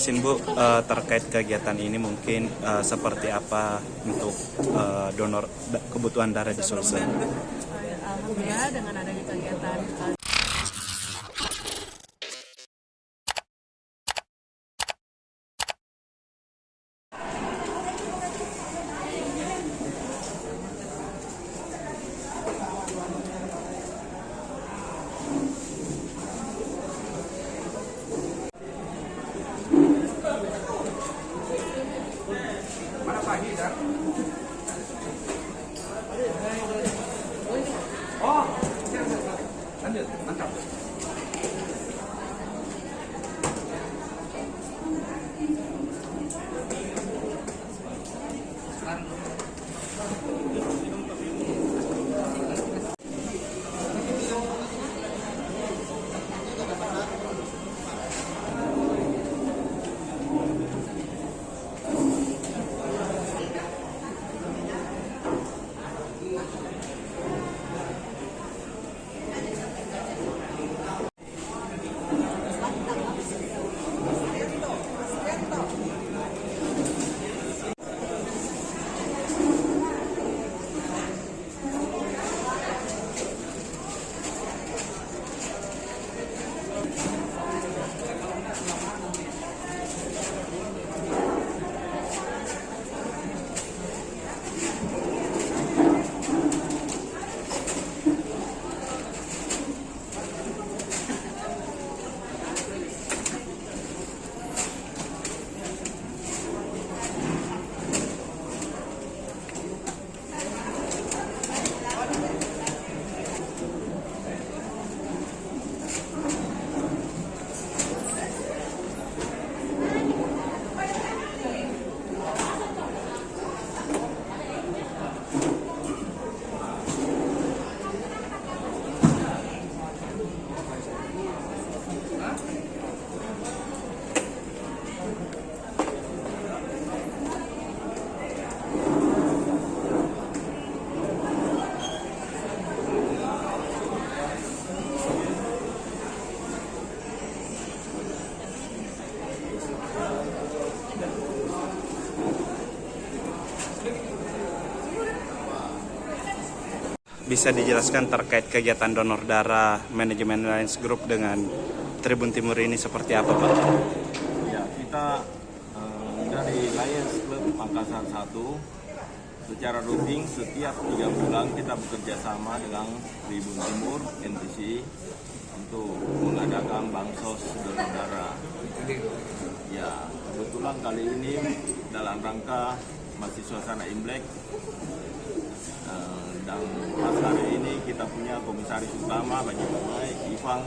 Izin Bu, terkait kegiatan ini mungkin seperti apa untuk donor kebutuhan darah di Sulsel? Alhamdulillah dengan adanya kegiatan lanjut, mantap. Bisa dijelaskan terkait kegiatan donor darah manajemen Lions Group dengan Tribun Timur ini seperti apa Pak? Ya, kita dari Lions Club Makassar 1 secara rutin setiap 3 bulan kita bekerja sama dengan Tribun Timur NTC untuk mengadakan bansos donor darah. Ya, kebetulan kali ini dalam rangka masih suasana Imlek dan pas hari ini kita punya komisaris utama bagi Bapak Ivan,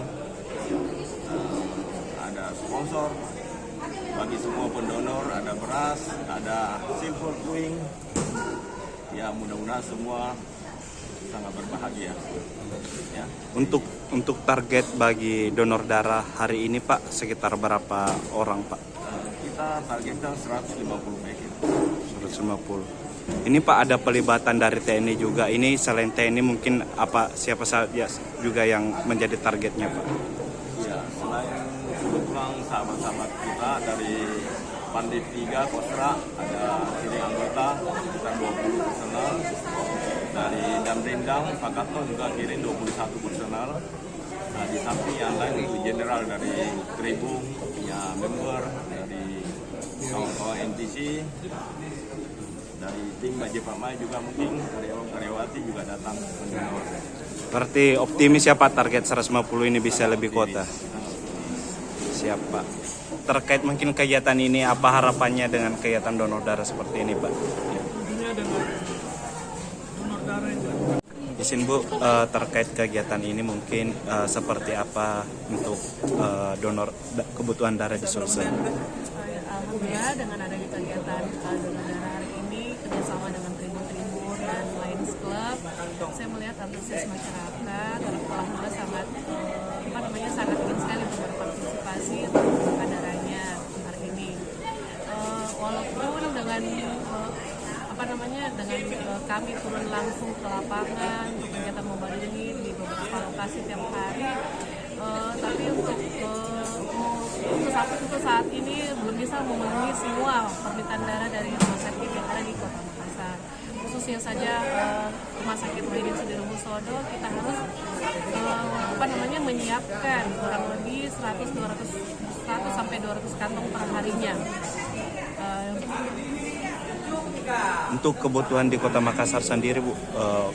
ada sponsor bagi semua pendonor, ada beras, ada silver queen. Ya, mudah-mudahan semua sangat berbahagia. Ya. Untuk target bagi donor darah hari ini Pak sekitar berapa orang Pak? Kita targetkan 150 paket. 150. Ini Pak ada pelibatan dari TNI juga. Ini selain TNI mungkin siapa saja juga yang menjadi targetnya Pak? Ya, selain kebetulan sahabat-sahabat kita dari Pandiv 3 Kostra ada sini anggota sekitar 20 personal. Dari Damrindang Pakato juga kirim 21 personal. Nah, di samping yang lain itu general dari Tribun, ya member dari kawan-kawan NTC, dari tim Baje Pamai juga mungkin karyawati juga datang mendonor. Berarti optimis ya Pak target 150 ini bisa lebih kuota? Siap Pak. Terkait mungkin kegiatan ini apa harapannya dengan kegiatan donor darah seperti ini Pak? Tentunya dengan donor darah yang Izin Bu, terkait kegiatan ini mungkin seperti apa untuk donor kebutuhan darah di Sulsel? Alhamdulillah dengan adanya kegiatan donor darah hari ini kerjasama dengan Tribun Timur dan Lions Club, saya melihat antusias masyarakat alhamdulillah sangat sangat ingin sekali untuk berpartisipasi untuk membuka darahnya hari ini. Walaupun dengan kami turun langsung ke lapangan untuk kegiatan mobile ini di beberapa lokasi tiap hari, Tapi untuk saat ini belum bisa memenuhi semua permintaan darah dari rumah sakit yang ada di Kota Makassar. Khususnya saja Rumah Sakit Wahidin Sudirohusodo, kita harus menyiapkan kurang lebih 100 sampai 200 kantong per harinya. Untuk kebutuhan di Kota Makassar sendiri, Bu,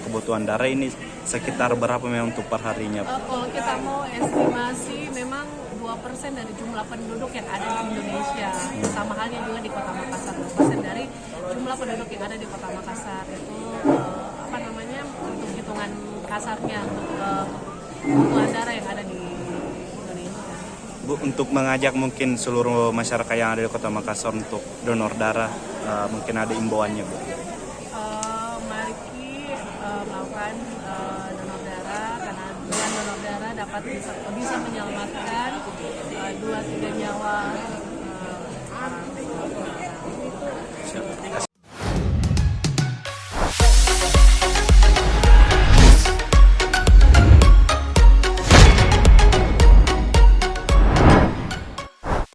kebutuhan darah ini sekitar berapa memang untuk perharinya, Bu? Kalau kita mau estimasi, memang 2% dari jumlah penduduk yang ada di Indonesia. Sama halnya juga di Kota Makassar, 2% dari jumlah penduduk yang ada di Kota Makassar. Itu untuk hitungan kasarnya untuk kebutuhan darah yang ada di Indonesia. Bu, untuk mengajak mungkin seluruh masyarakat yang ada di Kota Makassar untuk donor darah, mungkin ada imbauannya, Bu? Mari melakukan donor darah, karena dengan donor darah dapat bisa menyelamatkan